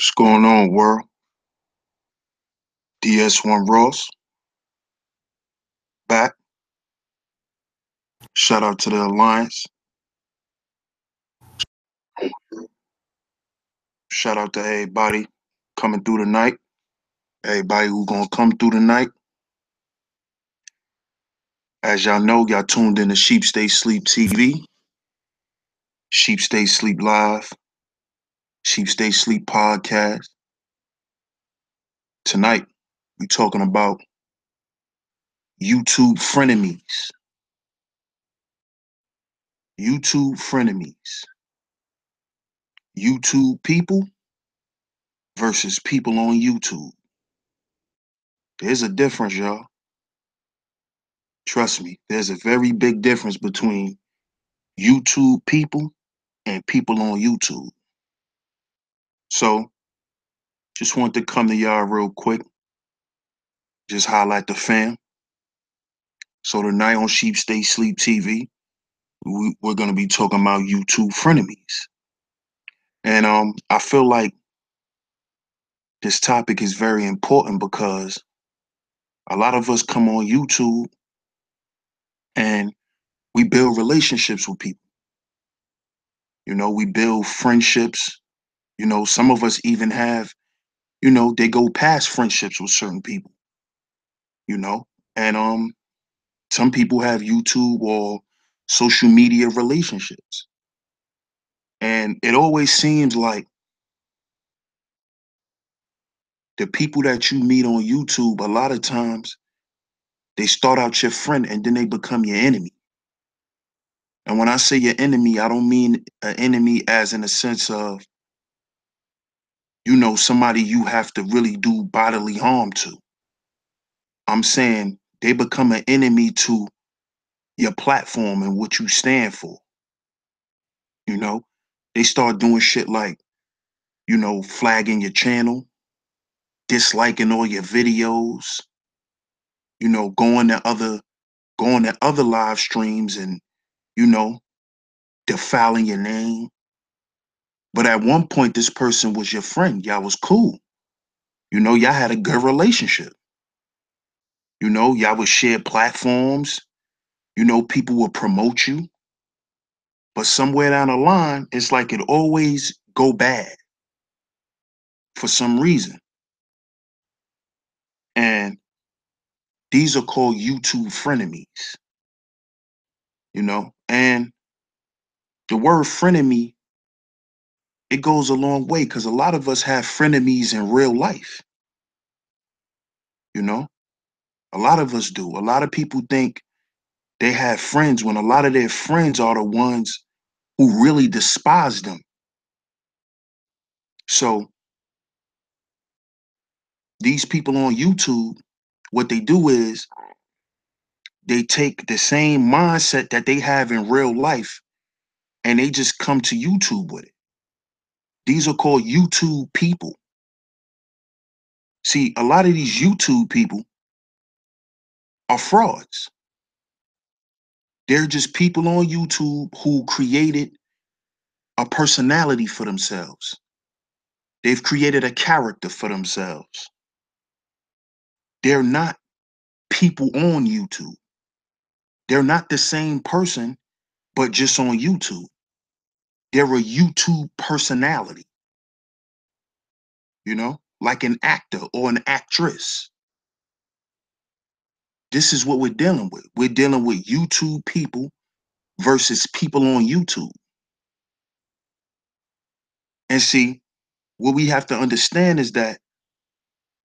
What's going on, world? DS1 Ross back. Shout out to the Alliance. Shout out to everybody coming through tonight. Everybody who gonna come through tonight. As y'all know, y'all tuned in to Sheep Stay Sleep TV, Sheep Stay Sleep Live, Sheep Stay Sleep Podcast. Tonight, we talking about YouTube frenemies. YouTube frenemies. YouTube people versus people on YouTube. There's a difference, y'all. Trust me, there's a very big difference between YouTube people and people on YouTube. So, just want to come to y'all real quick, just highlight the fam. So tonight on Sheep Stay Sleep TV, we're gonna be talking about YouTube frenemies, and I feel like this topic is very important because a lot of us come on YouTube and we build relationships with people. You know, we build friendships. You know, some of us even have, they go past friendships with certain people. You know, and some people have YouTube or social media relationships. And it always seems like the people that you meet on YouTube, a lot of times they start out your friend and then they become your enemy. And when I say your enemy, I don't mean an enemy as in a sense of, somebody you have to really do bodily harm to. I'm saying they become an enemy to your platform and what you stand for. You know, they start doing shit like, flagging your channel, disliking all your videos, going to other live streams and, you know, defiling your name. But at one point, this person was your friend. Y'all was cool. Y'all had a good relationship. Y'all would share platforms. People would promote you. But somewhere down the line, it's like it always go bad for some reason. And these are called YouTube frenemies. And the word frenemy, it goes a long way because a lot of us have frenemies in real life. A lot of us do. A lot of people think they have friends when a lot of their friends are the ones who really despise them. So these people on YouTube, what they do is they take the same mindset that they have in real life and they just come to YouTube with it. These are called YouTube people. See, a lot of these YouTube people are frauds. They're just people on YouTube who created a personality for themselves. They've created a character for themselves. They're not people on YouTube. They're not the same person, but just on YouTube. They're a YouTube personality, like an actor or an actress. This is what we're dealing with. We're dealing with YouTube people versus people on YouTube. And see, what we have to understand is that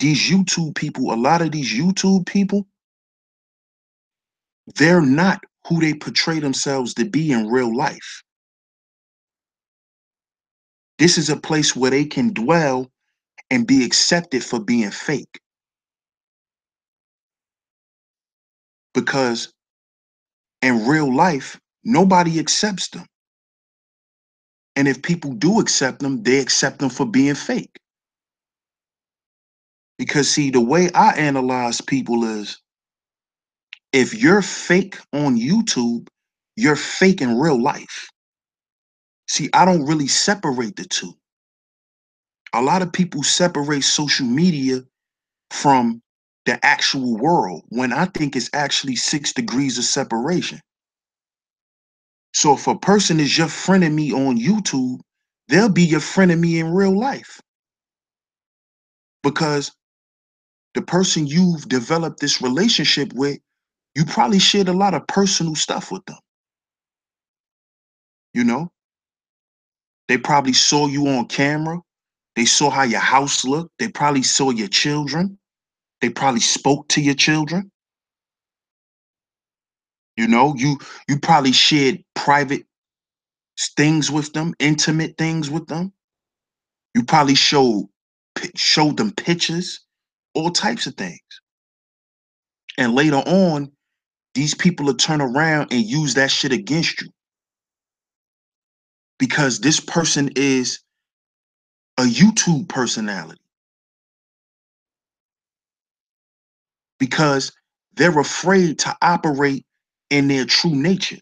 these YouTube people, a lot of these YouTube people, they're not who they portray themselves to be in real life. This is a place where they can dwell and be accepted for being fake. Because in real life, nobody accepts them. And if people do accept them, they accept them for being fake. Because see, the way I analyze people is if you're fake on YouTube, you're fake in real life. See, I don't really separate the two. A lot of people separate social media from the actual world when I think it's actually 6 degrees of separation. So if a person is your frenemy on YouTube, they'll be your frenemy in real life because the person you've developed this relationship with, you probably shared a lot of personal stuff with them. You know, they probably saw you on camera. They saw how your house looked. They probably saw your children. They probably spoke to your children. You know, you probably shared private things with them, intimate things with them. You probably showed them pictures, all types of things. And later on, these people will turn around and use that shit against you because this person is a YouTube personality because they're afraid to operate in their true nature.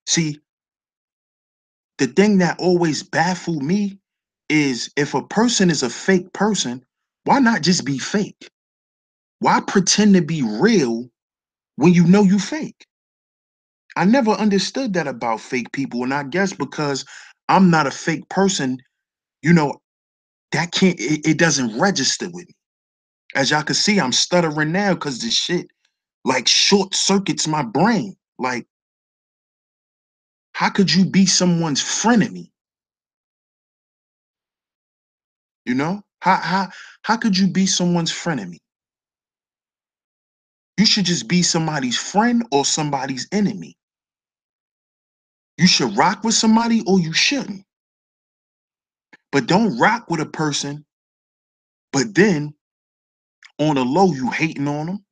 See, the thing that always baffled me is if a person is a fake person, why not just be fake? Why pretend to be real when you know you fake? I never understood that about fake people. And I guess because I'm not a fake person, you know, that it doesn't register with me. As y'all can see, I'm stuttering now because this shit like short circuits my brain. Like, how could you be someone's frenemy? You know? How could you be someone's frenemy? You should just be somebody's friend or somebody's enemy. You should rock with somebody or you shouldn't. But don't rock with a person, but then on the low, you hating on them.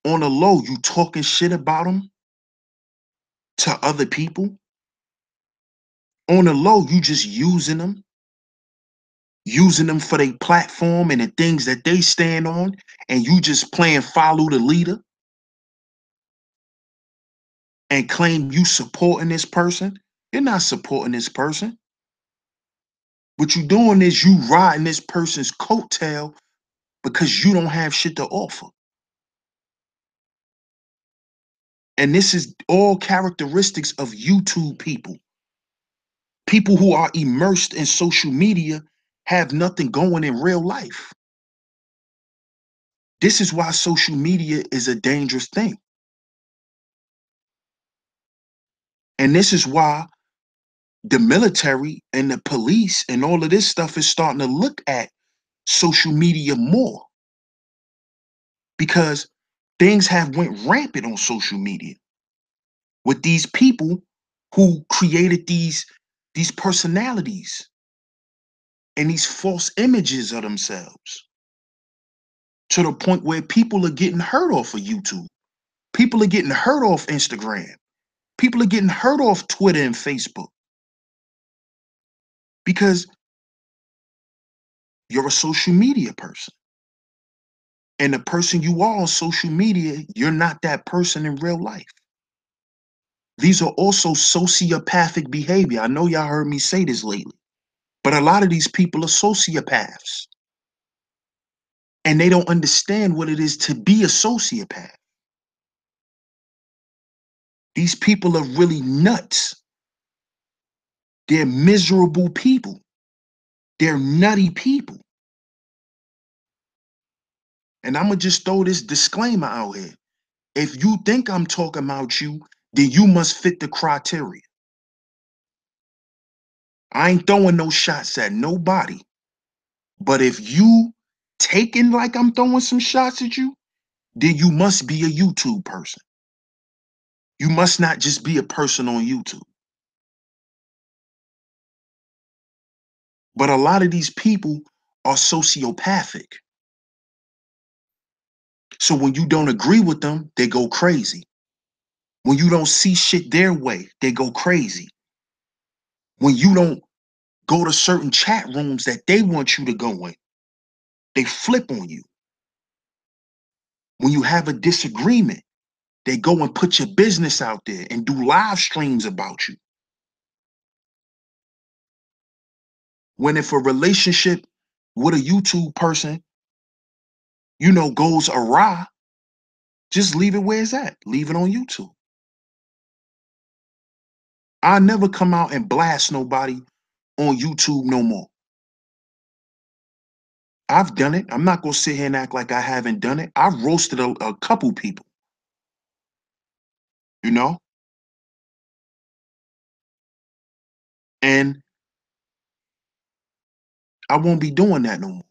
On the low, you talking shit about them to other people. On the low, you just using them for their platform and the things that they stand on, and you just playing follow the leader and claim you supporting this person. You're not supporting this person. What you doing is you riding this person's coattail because you don't have shit to offer. And this is all characteristics of YouTube people. People who are immersed in social media have nothing going in real life. This is why social media is a dangerous thing. And this is why the military and the police and all of this stuff is starting to look at social media more because things have went rampant on social media with these people who created these personalities and these false images of themselves to the point where people are getting hurt off of YouTube. People are getting hurt off Instagram. People are getting hurt off Twitter and Facebook because you're a social media person. And the person you are on social media, you're not that person in real life. These are also sociopathic behavior. I know y'all heard me say this lately, but a lot of these people are sociopaths and they don't understand what it is to be a sociopath. These people are really nuts. They're miserable people. They're nutty people. And I'm going to just throw this disclaimer out here. If you think I'm talking about you, then you must fit the criteria. I ain't throwing no shots at nobody. But if you taking like I'm throwing some shots at you, then you must be a YouTube person. You must not just be a person on YouTube. But a lot of these people are sociopathic. So when you don't agree with them, they go crazy. When you don't see shit their way, they go crazy. When you don't go to certain chat rooms that they want you to go in, they flip on you. When you have a disagreement, they go and put your business out there and do live streams about you. When if a relationship with a YouTube person, goes awry, just leave it where it's at. Leave it on YouTube. I never come out and blast nobody on YouTube no more. I've done it. I'm not gonna sit here and act like I haven't done it. I've roasted a couple people, you know, and I won't be doing that no more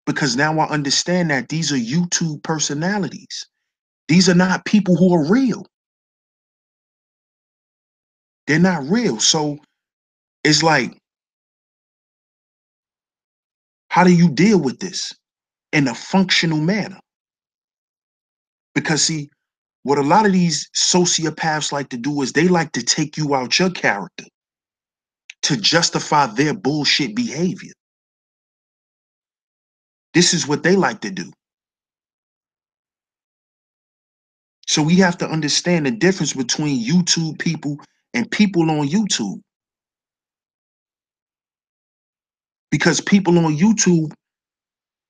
because now I understand that these are YouTube personalities. These are not people who are real. They're not real. So it's like, how do you deal with this in a functional manner? Because see, what a lot of these sociopaths like to do is they like to take you out your character to justify their bullshit behavior. This is what they like to do. So we have to understand the difference between YouTube people and people on YouTube. Because people on YouTube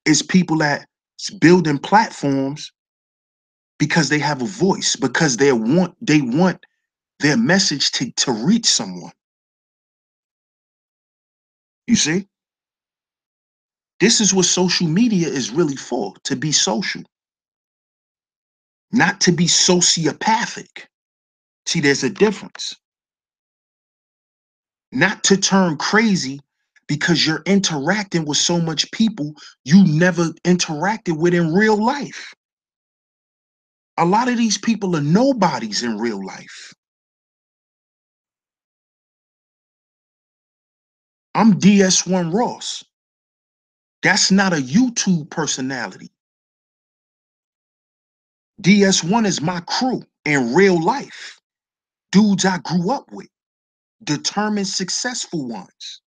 is people that's building platforms because they have a voice, because they want their message to reach someone. You see? This is what social media is really for, to be social, not to be sociopathic. See, there's a difference. Not to turn crazy because you're interacting with so much people you never interacted with in real life. A lot of these people are nobodies in real life. I'm DS1 Ross. That's not a YouTube personality. DS1 is my crew in real life. Dudes I grew up with, determined successful ones.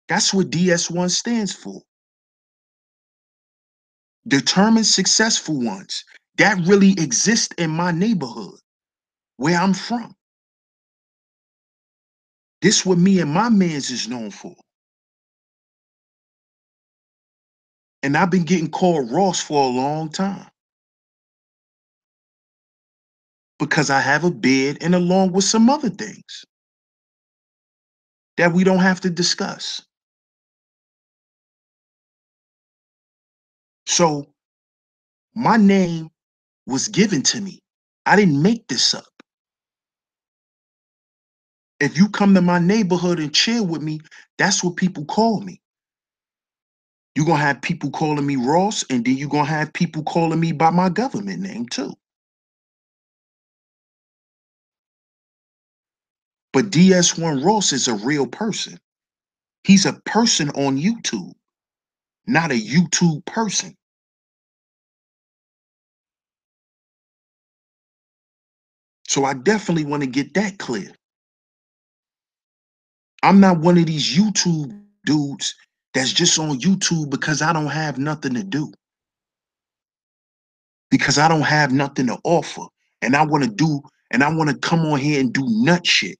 That's what DS1 stands for. Determined successful ones. That really exists in my neighborhood, where I'm from. This what me and my mans is known for. And I've been getting called Ross for a long time because I have a beard and along with some other things that we don't have to discuss. So my name was given to me. I didn't make this up. If you come to my neighborhood and chill with me, that's what people call me. You're going to have people calling me Ross, and then you're going to have people calling me by my government name too. But DS1 Ross is a real person. He's a person on YouTube, not a YouTube person. So I definitely want to get that clear. I'm not one of these YouTube dudes that's just on YouTube because I don't have nothing to do, because I don't have nothing to offer. And I want to come on here and do nut shit.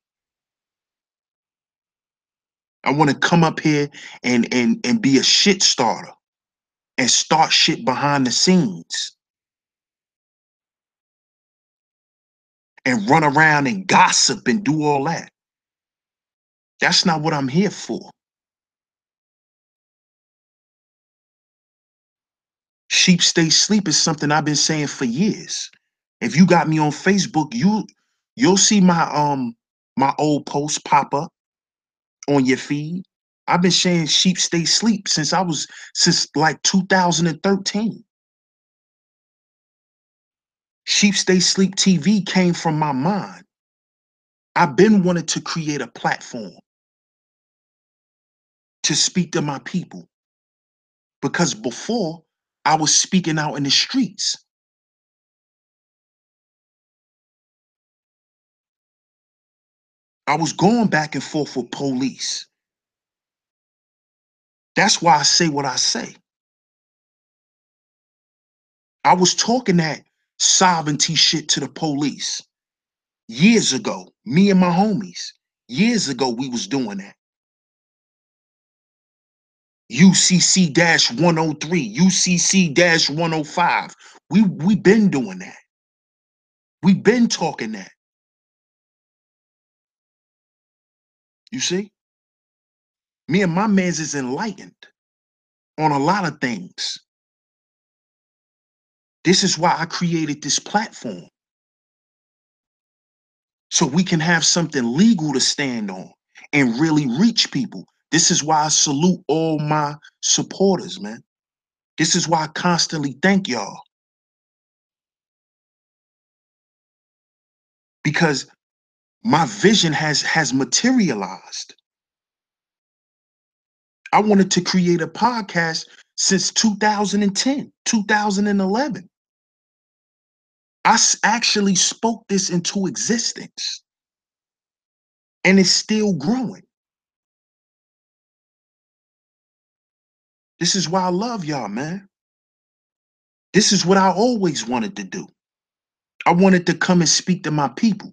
I want to come up here and be a shit starter and start shit behind the scenes and run around and gossip and do all that. That's not what I'm here for. Sheep stay sleep is something I've been saying for years. If you got me on Facebook, you'll see my old posts pop up on your feed. I've been saying sheep stay sleep since like 2013. Sheep Stay Sleep TV came from my mind. I've been wanting to create a platform to speak to my people because before I was speaking out in the streets. I was going back and forth with police. That's why I say what I say. I was talking that sovereignty shit to the police years ago. Me and my homies. Years ago, we was doing that. UCC-103, UCC-105. We been doing that. We been talking that. You see? Me and my mans is enlightened on a lot of things. This is why I created this platform. So we can have something legal to stand on and really reach people. This is why I salute all my supporters, man. This is why I constantly thank y'all. Because my vision has materialized. I wanted to create a podcast since 2010, 2011. I actually spoke this into existence, and it's still growing. This is why I love y'all, man. This is what I always wanted to do. I wanted to come and speak to my people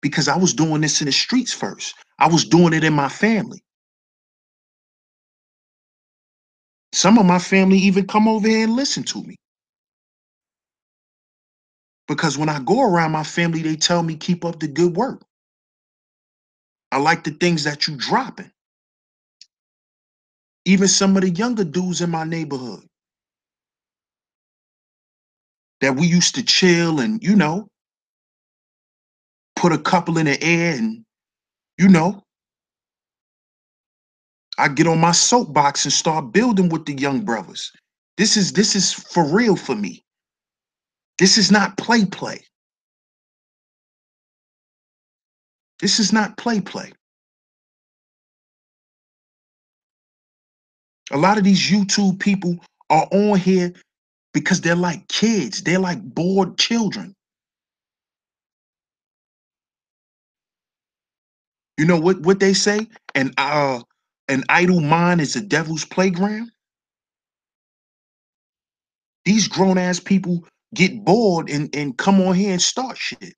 because I was doing this in the streets first. I was doing it in my family. Some of my family even come over here and listen to me. Because when I go around my family, they tell me keep up the good work. I like the things that you dropping. Even some of the younger dudes in my neighborhood that we used to chill and, put a couple in the air and, you know, I get on my soapbox and start building with the young brothers. This is for real for me. This is not play. This is not play. A lot of these YouTube people are on here because they're like kids. They're like bored children. You know what they say? An idle mind is a devil's playground. These grown ass people get bored and come on here and start shit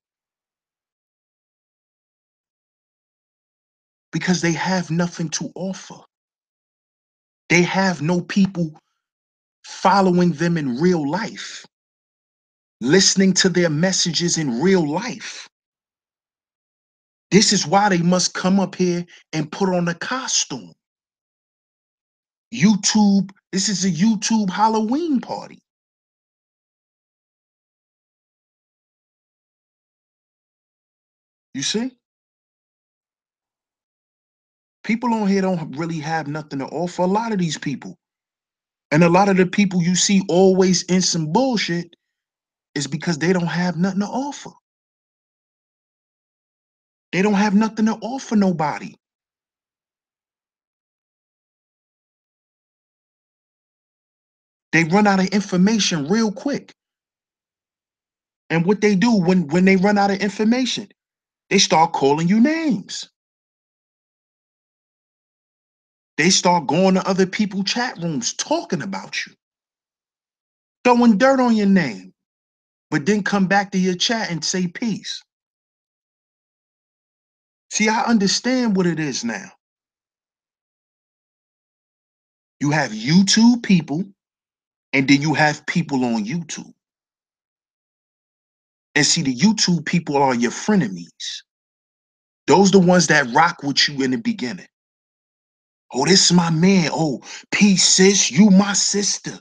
because they have nothing to offer. They have no people following them in real life, listening to their messages in real life. This is why they must come up here and put on a costume. YouTube, this is a YouTube Halloween party. You see? People on here don't really have nothing to offer. A lot of these people. And a lot of the people you see always in some bullshit is because they don't have nothing to offer. They don't have nothing to offer nobody. They run out of information real quick. And what they do when they run out of information, they start calling you names. They start going to other people's chat rooms talking about you, throwing dirt on your name, but then come back to your chat and say peace. See, I understand what it is now. You have YouTube people, and then you have people on YouTube. And see, the YouTube people are your frenemies. Those the ones that rock with you in the beginning. Oh, this is my man. Oh, peace, sis. You my sister.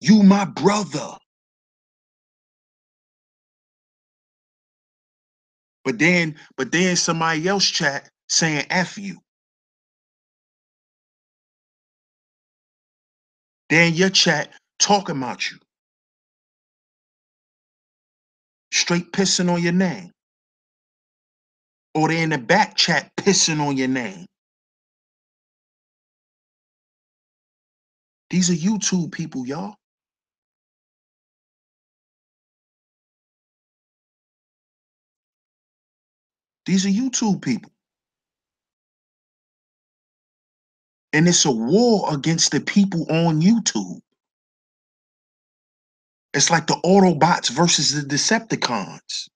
You my brother. But then somebody else chat saying F you. Then your chat talking about you. Straight pissing on your name. Or they in the back chat pissing on your name. These are YouTube people, y'all. These are YouTube people. And it's a war against the people on YouTube. It's like the Autobots versus the Decepticons.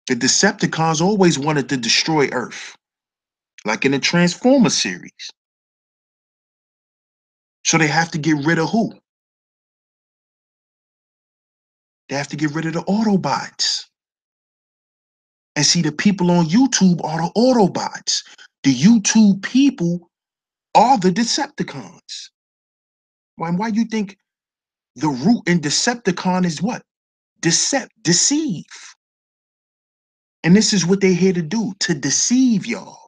The Decepticons always wanted to destroy Earth, like in the Transformer series. So they have to get rid of who? They have to get rid of the Autobots. And see, the people on YouTube are the Autobots. The YouTube people are the Decepticons. Why you think the root in Decepticon is what? Deceive. And this is what they're here to do, to deceive y'all.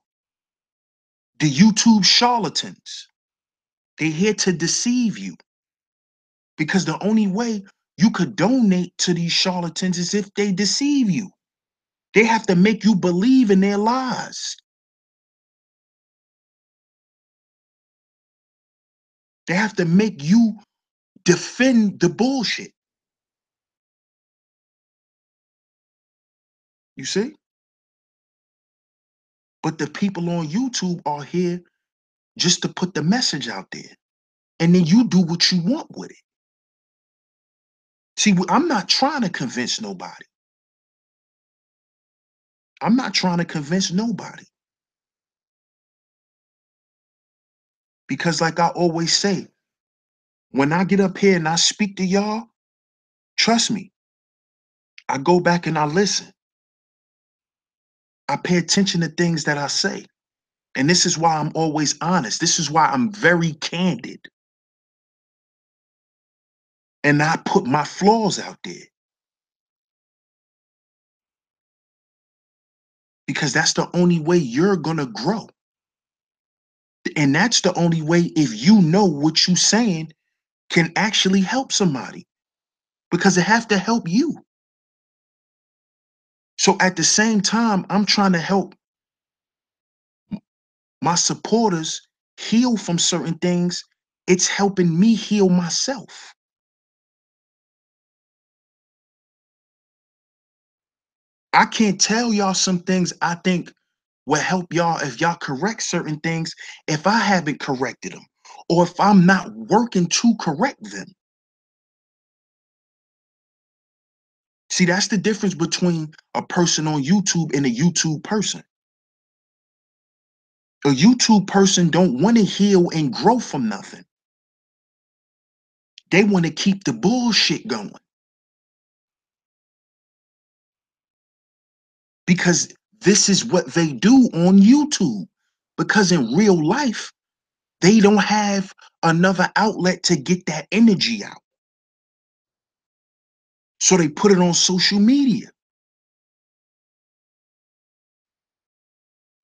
The YouTube charlatans. They're here to deceive you. Because the only way you could donate to these charlatans is if they deceive you. They have to make you believe in their lies. They have to make you defend the bullshit. You see? But the people on YouTube are here just to put the message out there. And then you do what you want with it. See, I'm not trying to convince nobody. I'm not trying to convince nobody. Because like I always say, when I get up here and I speak to y'all, trust me, I go back and I listen. I pay attention to things that I say. And this is why I'm always honest. This is why I'm very candid. And I put my flaws out there. Because that's the only way you're going to grow. And that's the only way, if you know what you're saying can actually help somebody. Because it have to help you. So at the same time, I'm trying to help my supporters heal from certain things. It's helping me heal myself. I can't tell y'all some things I think will help y'all if y'all correct certain things if I haven't corrected them or if I'm not working to correct them. See, that's the difference between a person on YouTube and a YouTube person. A YouTube person don't want to heal and grow from nothing. They want to keep the bullshit going because this is what they do on YouTube. Because in real life, they don't have another outlet to get that energy out. So they put it on social media.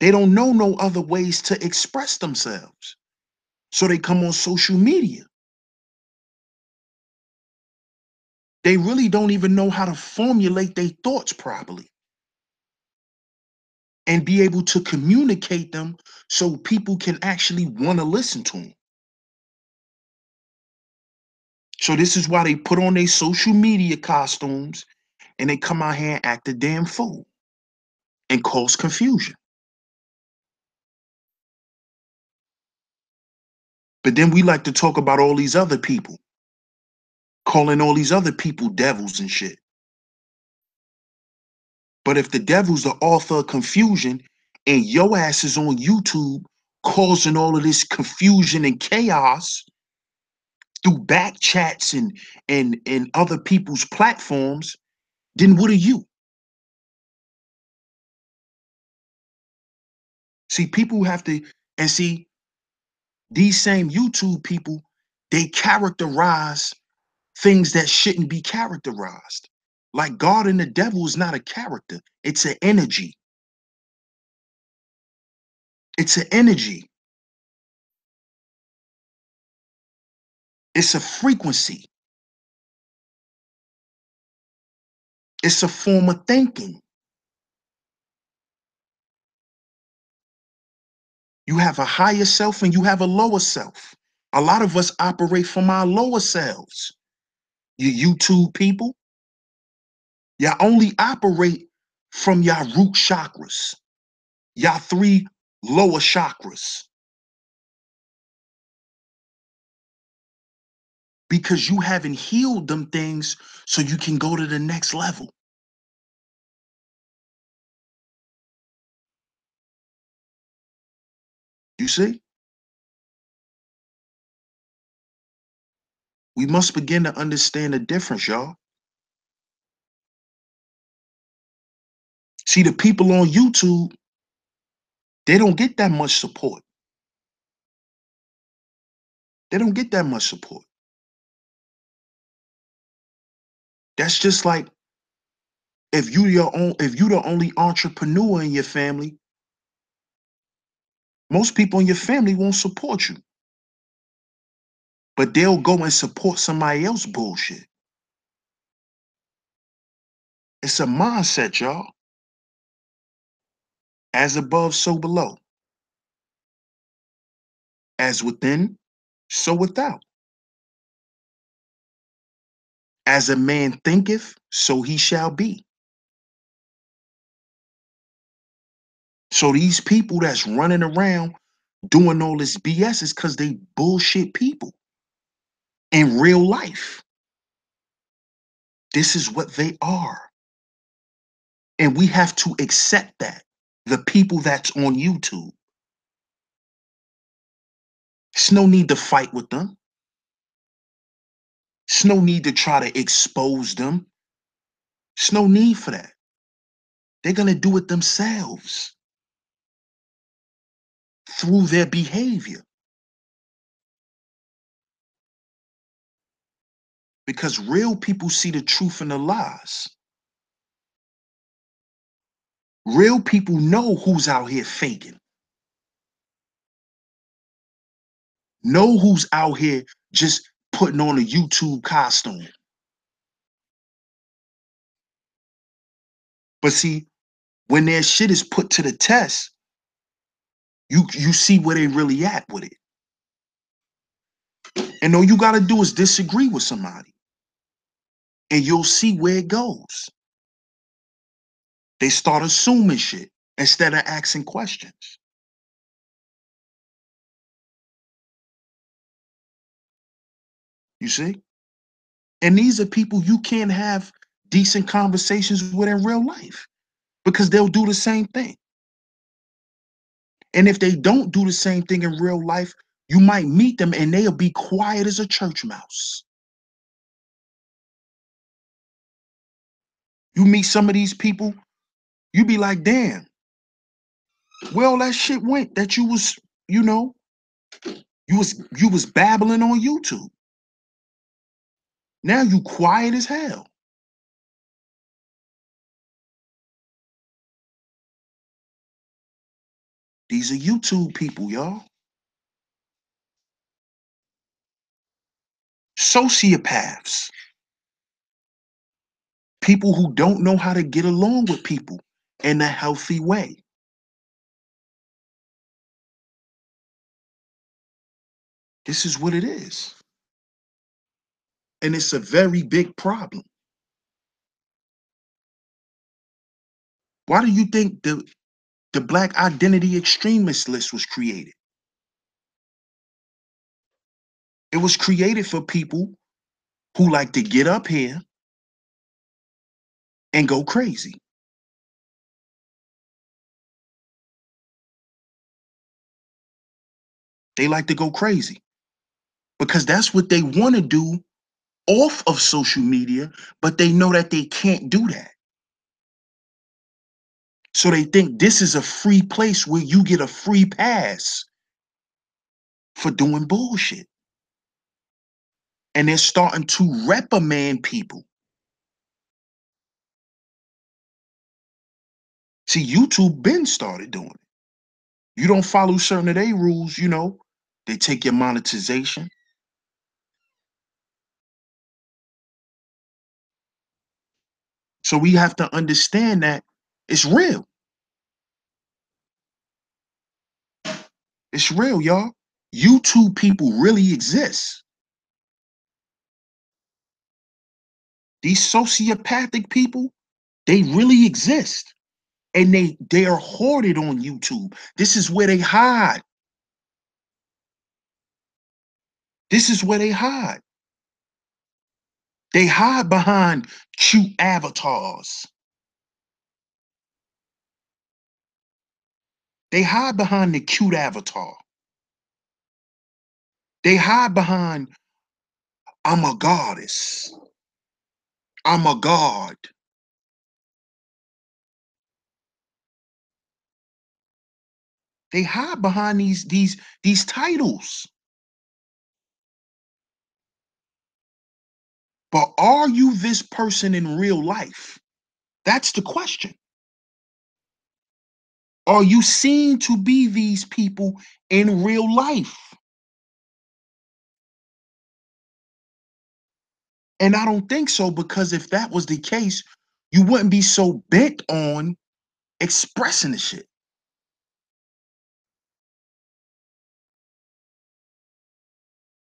They don't know no other ways to express themselves. So they come on social media. They really don't even know how to formulate their thoughts properly and be able to communicate them so people can actually want to listen to them. So this is why they put on their social media costumes and they come out here and act a damn fool and cause confusion. But then we like to talk about all these other people, calling all these other people devils and shit. But if the devil's the author of confusion and your ass is on YouTube causing all of this confusion and chaos through back chats and other people's platforms, then what are you? See, people have to, and see, these same YouTube people, they characterize things that shouldn't be characterized. Like God and the devil is not a character, it's an energy. It's an energy. It's a frequency. It's a form of thinking. You have a higher self and you have a lower self. A lot of us operate from our lower selves. You YouTube people, y'all only operate from y'all root chakras, y'all three lower chakras, because you haven't healed them things so you can go to the next level. You see? We must begin to understand the difference, y'all. See, the people on YouTube, they don't get that much support. They don't get that much support. That's just like if you the only entrepreneur in your family, most people in your family won't support you. But they'll go and support somebody else bullshit. It's a mindset, y'all. As above, so below. As within, so without. As a man thinketh, so he shall be. So these people that's running around doing all this BS is because they bullshit people in real life. This is what they are. And we have to accept that. The people that's on YouTube. There's no need to fight with them. There's no need to try to expose them. There's no need for that. They're going to do it themselves through their behavior. Because real people see the truth in the lies. Real people know who's out here faking. Know who's out here just putting on a YouTube costume. But see, when their shit is put to the test, you see where they really at with it. And all you gotta do is disagree with somebody. And you'll see where it goes. They start assuming shit instead of asking questions. You see? And these are people you can't have decent conversations with in real life because they'll do the same thing. And if they don't do the same thing in real life, you might meet them and they'll be quiet as a church mouse. You meet some of these people, you be like, damn, where all that shit went that you was, you know, you was babbling on YouTube. Now you quiet as hell. These are YouTube people, y'all. Sociopaths. People who don't know how to get along with people in a healthy way. This is what it is. And it's a very big problem. Why do you think the Black Identity Extremist List was created? It was created for people who like to get up here and go crazy. They like to go crazy because that's what they want to do off of social media, but they know that they can't do that. So they think this is a free place where you get a free pass for doing bullshit. And they're starting to reprimand people. See, YouTube been started doing it. You don't follow certain of their rules, you know, they take your monetization. So we have to understand that it's real. It's real, y'all. YouTube people really exist. These sociopathic people, they really exist. And they are hoarded on YouTube. This is where they hide. This is where they hide. They hide behind cute avatars. They hide behind the cute avatar. They hide behind, I'm a goddess. I'm a god. They hide behind these titles. But are you this person in real life? That's the question. Are you seen to be these people in real life? And I don't think so, because if that was the case, you wouldn't be so bent on expressing the shit.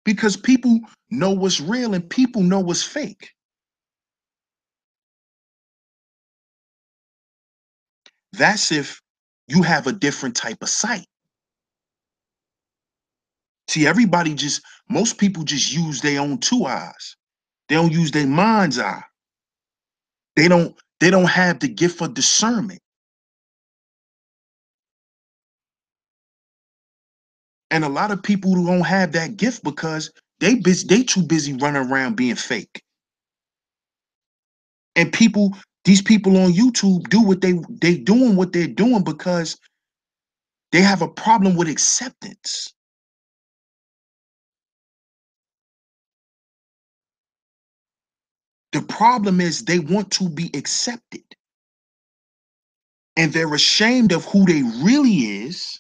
Because people know what's real and people know what's fake. That's if you have a different type of sight. See, most people just use their own two eyes. They don't use their mind's eye. They don't have the gift of discernment. And a lot of people who don't have that gift because they too busy running around being fake. And these people on YouTube do they doing what they're doing because they have a problem with acceptance. The problem is they want to be accepted. And they're ashamed of who they really is.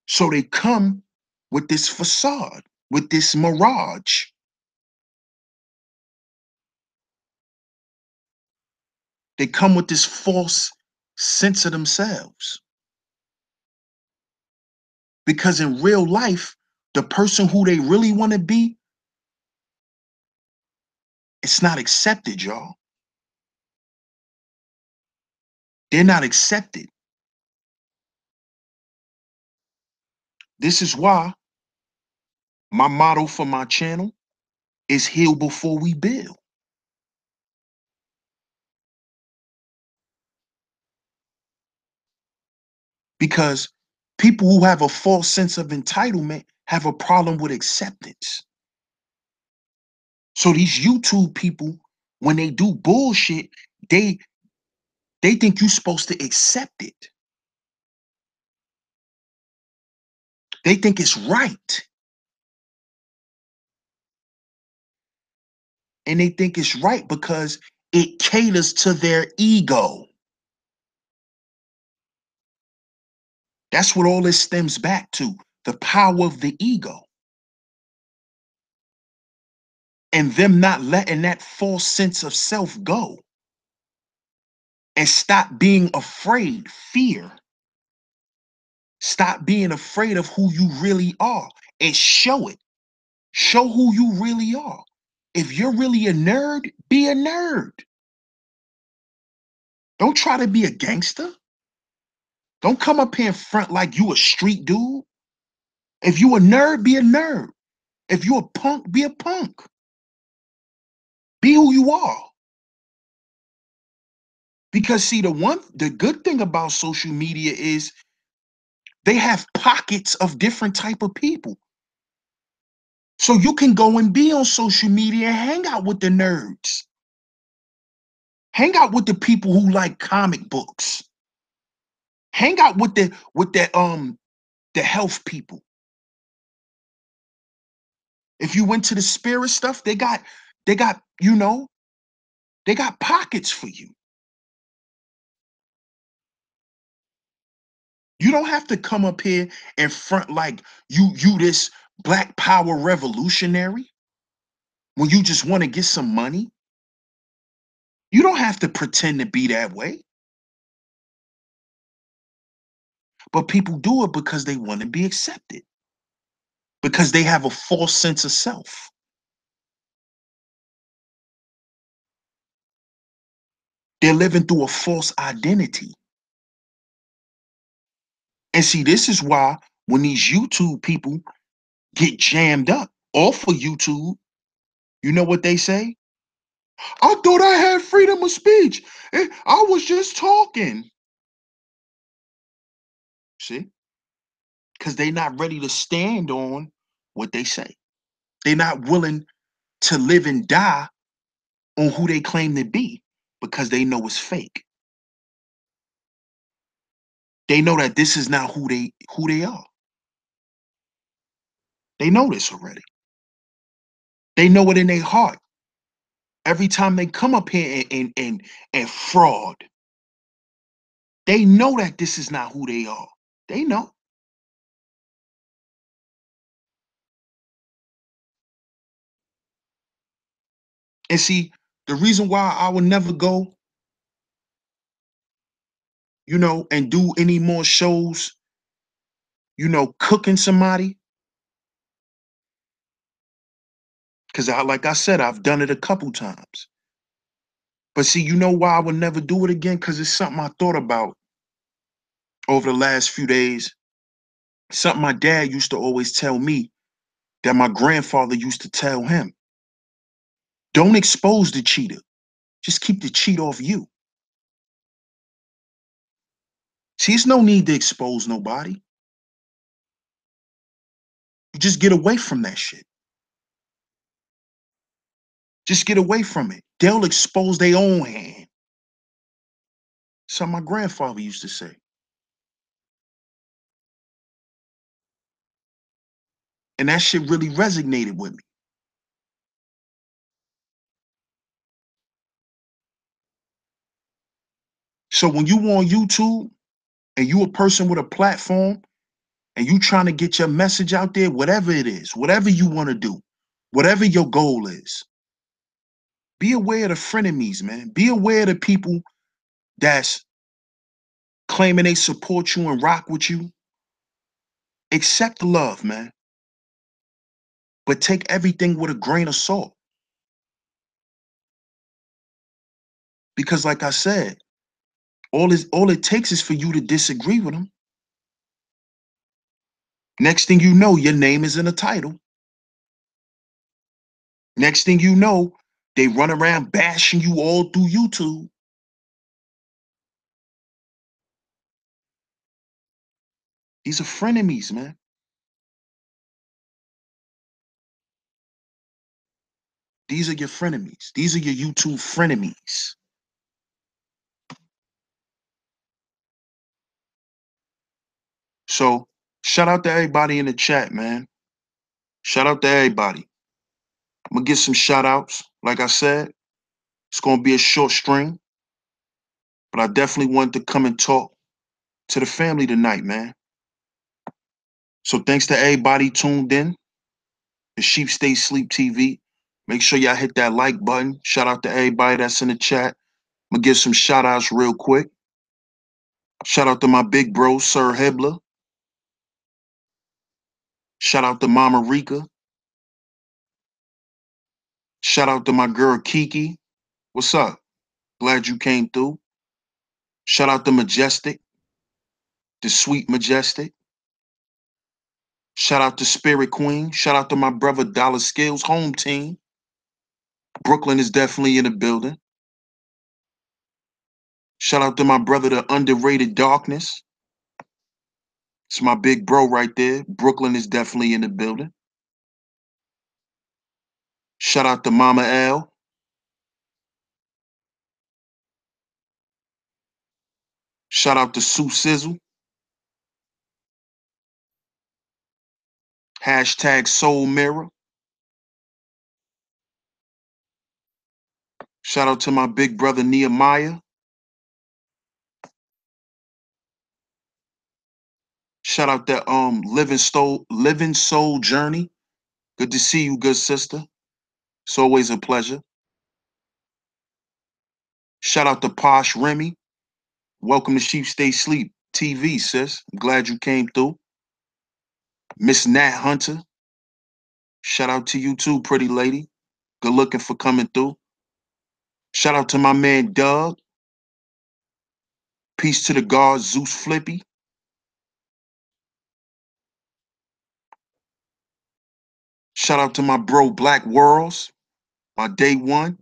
So they come with this facade, with this mirage. They come with this false sense of themselves. Because in real life, the person who they really want to be, it's not accepted, y'all. They're not accepted. This is why my motto for my channel is heal before we build. Because people who have a false sense of entitlement have a problem with acceptance. So these YouTube people, when they do bullshit, they they think you're supposed to accept it. They think it's right. And they think it's right because it caters to their ego. That's what all this stems back to, the power of the ego. And them not letting that false sense of self go and stop being afraid, fear. Stop being afraid of who you really are and show it. Show who you really are. If you're really a nerd, be a nerd. Don't try to be a gangster. Don't come up here in front like you a street dude. If you a nerd, be a nerd. If you a punk, be a punk. Be who you are. Because see, the good thing about social media is they have pockets of different type of people. So you can go and be on social media and hang out with the nerds. Hang out with the people who like comic books. Hang out with the health people. If you went to the spirit stuff, they got, they got pockets for you. You don't have to come up here in front like you this black power revolutionary when you just want to get some money. You don't have to pretend to be that way. But people do it because they want to be accepted. Because they have a false sense of self. They're living through a false identity. And see, this is why when these YouTube people get jammed up off of YouTube, you know what they say? I thought I had freedom of speech. I was just talking. See? because they're not ready to stand on what they say. They're not willing to live and die on who they claim to be because they know it's fake. They know that this is not who they are. They know this already. They know it in their heart. Every time they come up here and fraud, they know that this is not who they are. They know. And see, the reason why I would never go, and do any more shows, cooking somebody, because like I said, I've done it a couple times. But see, you know why I would never do it again? Because it's something I thought about over the last few days. Something my dad used to always tell me that my grandfather used to tell him. Don't expose the cheater. Just keep the cheat off you. See, it's no need to expose nobody. You just get away from that shit. Just get away from it. They'll expose their own hand. Something my grandfather used to say. And that shit really resonated with me. So when you on YouTube and you a person with a platform and you trying to get your message out there, whatever it is, whatever you want to do, whatever your goal is, be aware of the frenemies, man. Be aware of the people that's claiming they support you and rock with you. Accept the love, man. But take everything with a grain of salt. Because like I said, all it takes is for you to disagree with them. Next thing you know, your name is in a title. Next thing you know, they run around bashing you all through YouTube. These are frenemies, man. These are your frenemies. These are your YouTube frenemies. So shout out to everybody in the chat, man. Shout out to everybody. I'm gonna get some shout outs. Like I said, it's gonna be a short string, but I definitely wanted to come and talk to the family tonight, man. So thanks to everybody tuned in to Sheep Stay Sleep TV. Make sure y'all hit that like button. Shout out to everybody that's in the chat. I'm gonna give some shout outs real quick. Shout out to my big bro, Sir Hibbler. Shout out to Mama Rika. Shout out to my girl Kiki. What's up? Glad you came through. Shout out to Majestic, the sweet Majestic. Shout out to Spirit Queen. Shout out to my brother Dollar Skills home team. Brooklyn is definitely in the building. Shout out to my brother, the underrated Darkness. It's my big bro right there. Brooklyn is definitely in the building. Shout out to Mama L. Shout out to Sue Sizzle. Hashtag Soul Mirror. Shout out to my big brother Nehemiah. Shout out to Living Soul Journey. Good to see you, good sister. It's always a pleasure. Shout out to Posh Remy. Welcome to Sheep Stay Sleep TV, sis. I'm glad you came through. Miss Nat Hunter. Shout out to you too, pretty lady. Good looking for coming through. Shout out to my man Doug. Peace to the God, Zeus Flippy. Shout out to my bro Black Worlds, my day one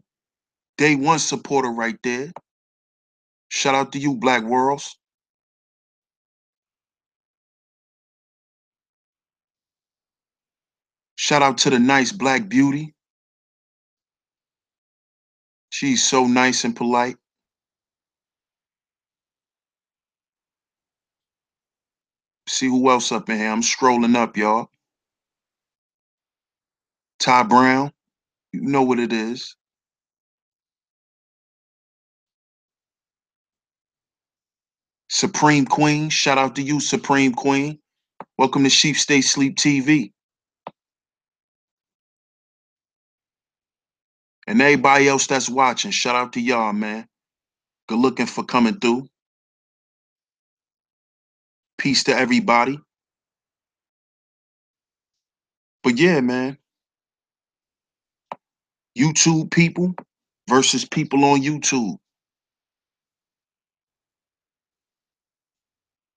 supporter right there. Shout out to you, Black Worlds. Shout out to the nice black beauty. She's so nice and polite. See who else up in here. I'm strolling up, y'all. Ty Brown, you know what it is. Supreme Queen, shout out to you, Supreme Queen. Welcome to Sheep Stay Sleep TV. And everybody else that's watching, shout out to y'all, man. Good looking for coming through. Peace to everybody. But yeah, man, YouTube people versus people on YouTube.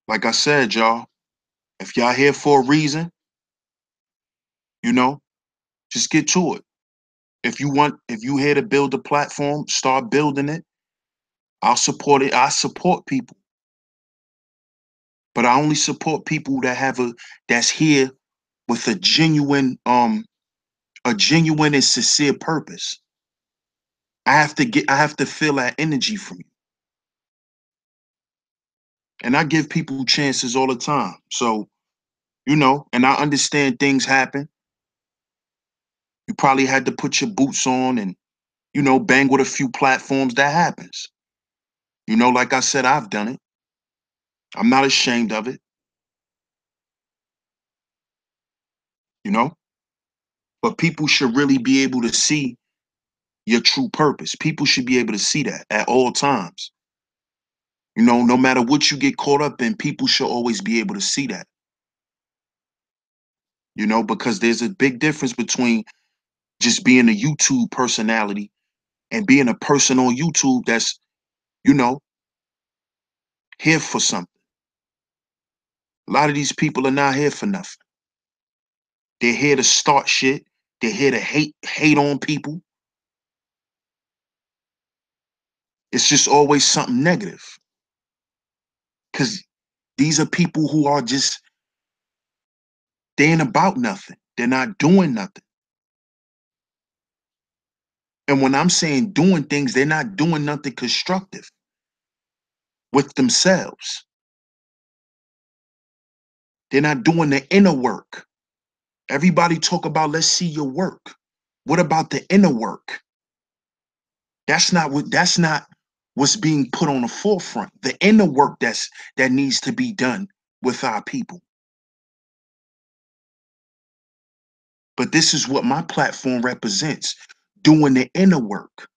Like I said, y'all, if y'all here for a reason, you know, just get to it. If you here to build a platform, start building it. I'll support it. I support people. But I only support people that that's here with a genuine and sincere purpose. I have to feel that energy from you. And I give people chances all the time. So, and I understand things happen. You probably had to put your boots on and, bang with a few platforms. That happens. Like I said, I've done it. I'm not ashamed of it, you know? But people should really be able to see your true purpose. People should be able to see that at all times. No matter what you get caught up in, people should always be able to see that. Because there's a big difference between just being a YouTube personality and being a person on YouTube that's, you know, here for something. A lot of these people are not here for nothing. They're here to start shit. They're here to hate on people. It's just always something negative. Because these are people who are just, they ain't about nothing. They're not doing nothing. And when I'm saying doing things, they're not doing nothing constructive with themselves. They're not doing the inner work. Everybody talk about, let's see your work. What about the inner work? That's not what's being put on the forefront. The inner work that needs to be done with our people. But this is what my platform represents, doing the inner work.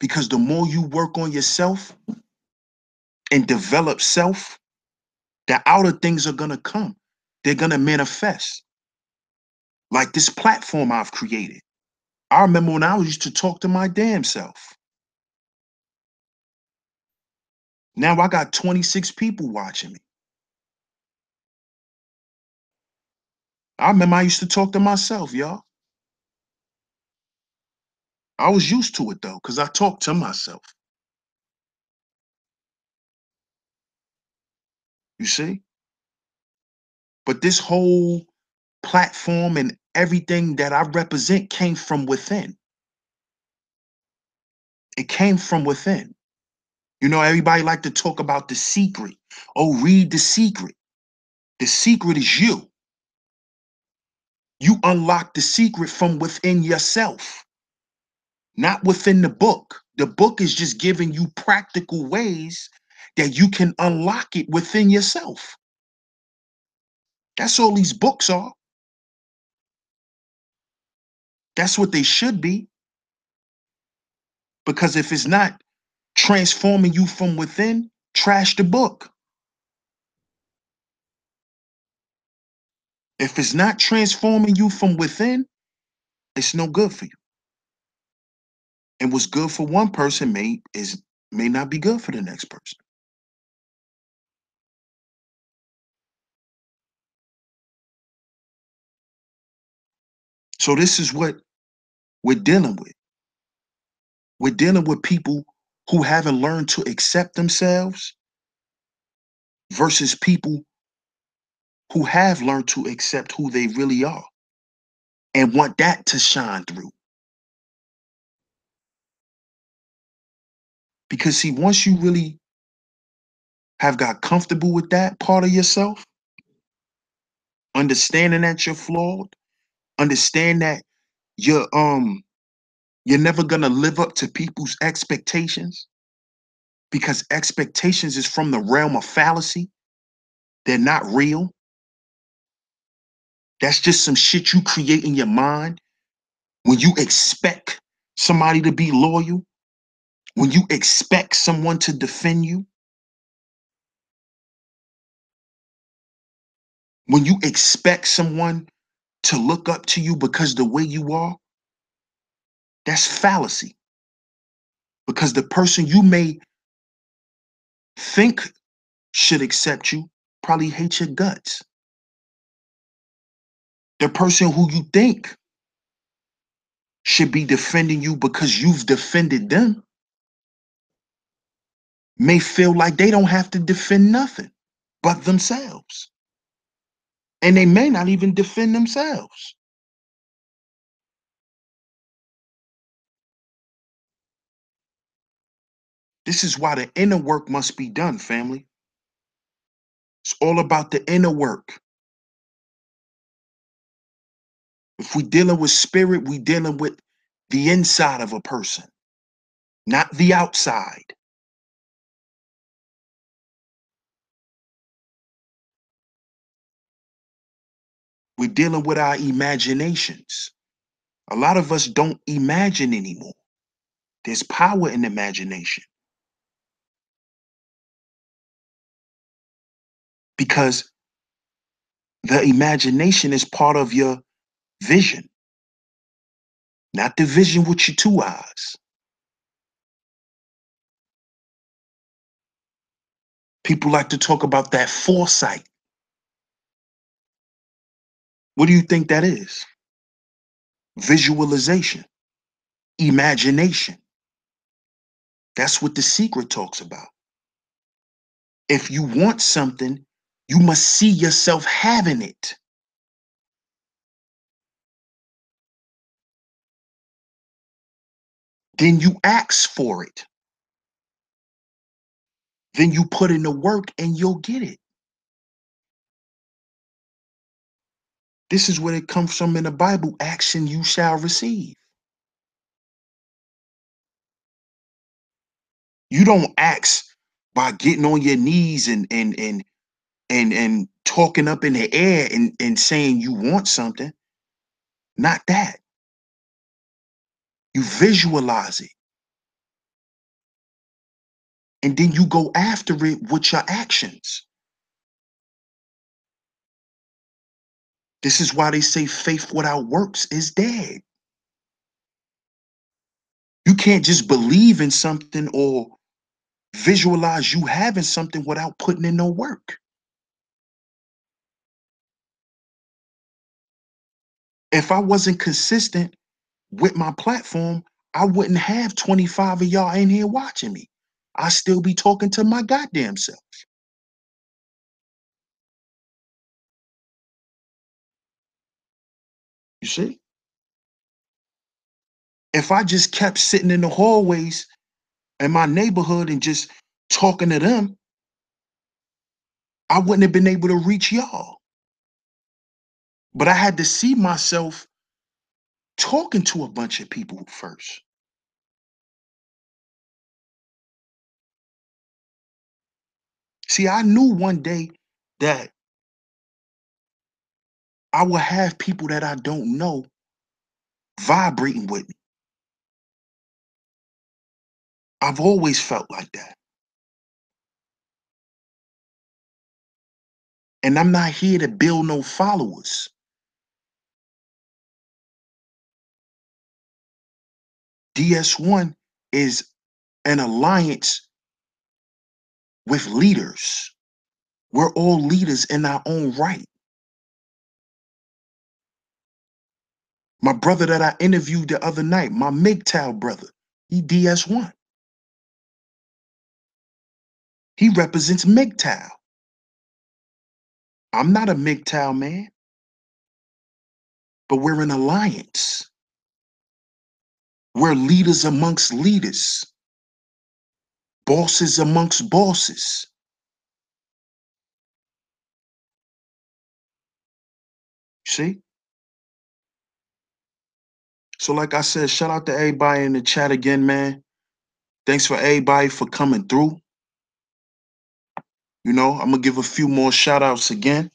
Because the more you work on yourself and develop self, the outer things are gonna come. They're gonna manifest. Like this platform I've created. I remember when I used to talk to my damn self. Now I got 26 people watching me. I remember I used to talk to myself, y'all. I was used to it though, because I talked to myself. You see? But this whole platform and everything that I represent came from within. It came from within. Everybody like to talk about the secret. Oh, read the secret. The secret is you. You unlock the secret from within yourself, not within the book. The book is just giving you practical ways that you can unlock it within yourself. That's all these books are. That's what they should be. Because if it's not transforming you from within, trash the book. If it's not transforming you from within, it's no good for you. And what's good for one person may not be good for the next person. So this is what we're dealing with. We're dealing with people who haven't learned to accept themselves versus people who have learned to accept who they really are and want that to shine through. Because see, once you really have got comfortable with that part of yourself, understanding that you're flawed, understand that you're you're never gonna live up to people's expectations because expectations is from the realm of fallacy. They're not real. That's just some shit you create in your mind when you expect somebody to be loyal, when you expect someone to defend you, when you expect someone to look up to you because the way you are, that's fallacy. Because the person you may think should accept you probably hates your guts. The person who you think should be defending you because you've defended them may feel like they don't have to defend nothing but themselves. And they may not even defend themselves. This is why the inner work must be done, family. It's all about the inner work. If we're dealing with spirit, we're dealing with the inside of a person, not the outside. We're dealing with our imaginations. A lot of us don't imagine anymore. There's power in imagination because the imagination is part of your vision, not the vision with your two eyes. People like to talk about that foresight. What do you think that is? Visualization, imagination. That's what the secret talks about. If you want something, you must see yourself having it. Then you ask for it. Then you put in the work and you'll get it. This is where it comes from in the Bible. Action you shall receive. You don't ask by getting on your knees and talking up in the air and saying you want something. Not that. You visualize it. And then you go after it with your actions. This is why they say faith without works is dead. You can't just believe in something or visualize you having something without putting in no work. If I wasn't consistent with my platform, I wouldn't have 25 of y'all in here watching me. I still be talking to my goddamn self. You see? If I just kept sitting in the hallways in my neighborhood and just talking to them, I wouldn't have been able to reach y'all. But I had to see myself talking to a bunch of people first. See, I knew one day that I will have people that I don't know vibrating with me. I've always felt like that. And I'm not here to build no followers. DS1 is an alliance with leaders. We're all leaders in our own right. My brother that I interviewed the other night, my MGTOW brother, he DS1. He represents MGTOW. I'm not a MGTOW man, but we're an alliance. We're leaders amongst leaders, bosses amongst bosses. See? So like I said, shout out to everybody in the chat again, man. Thanks for everybody for coming through. You know, I'm gonna give a few more shout outs again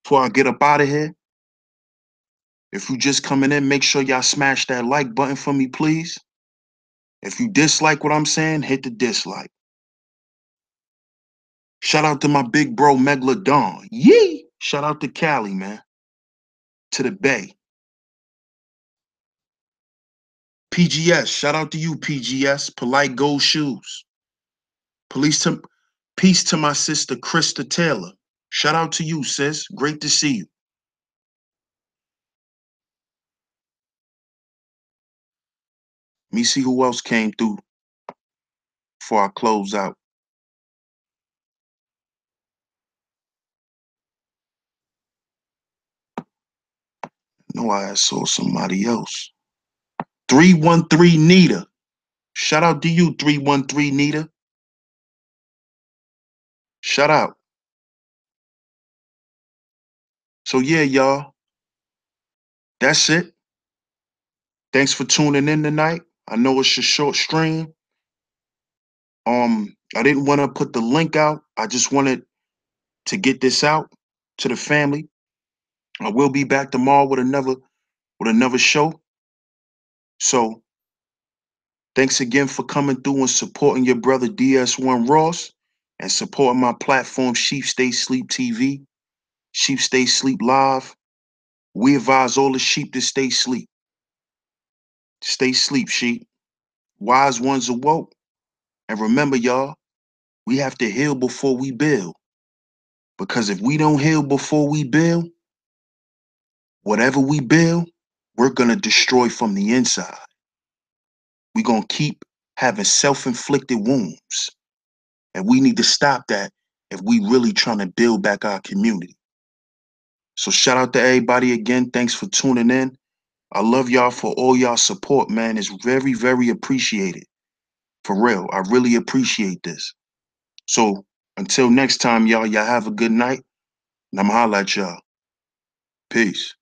before I get up out of here. If you just coming in, make sure y'all smash that like button for me, please. If you dislike what I'm saying, hit the dislike. Shout out to my big bro Megalodon. Yee! Shout out to Cali, man. To the Bay. PGS, shout out to you, PGS. Polite Gold Shoes. Peace to my sister, Krista Taylor. Shout out to you, sis. Great to see you. Let me see who else came through before I close out. No, I saw somebody else. 313 Nita. Shout out to you, 313 Nita. Shout out. So yeah, y'all. That's it. Thanks for tuning in tonight. I know it's a short stream. I didn't want to put the link out. I just wanted to get this out to the family. I will be back tomorrow with another show. So thanks again for coming through and supporting your brother DS1 Ross and supporting my platform Sheep Stay Sleep TV, Sheep Stay Sleep Live. We advise all the sheep to stay sleep. Stay sleep, sheep. Wise ones awoke. And remember, y'all, we have to heal before we build. Because if we don't heal before we build, whatever we build, we're going to destroy from the inside. We're going to keep having self-inflicted wounds. And we need to stop that if we really trying to build back our community. So shout out to everybody again. Thanks for tuning in. I love y'all for all y'all support, man. It's very, very appreciated. For real. I really appreciate this. So until next time, y'all have a good night. And I'm holla at y'all. Peace.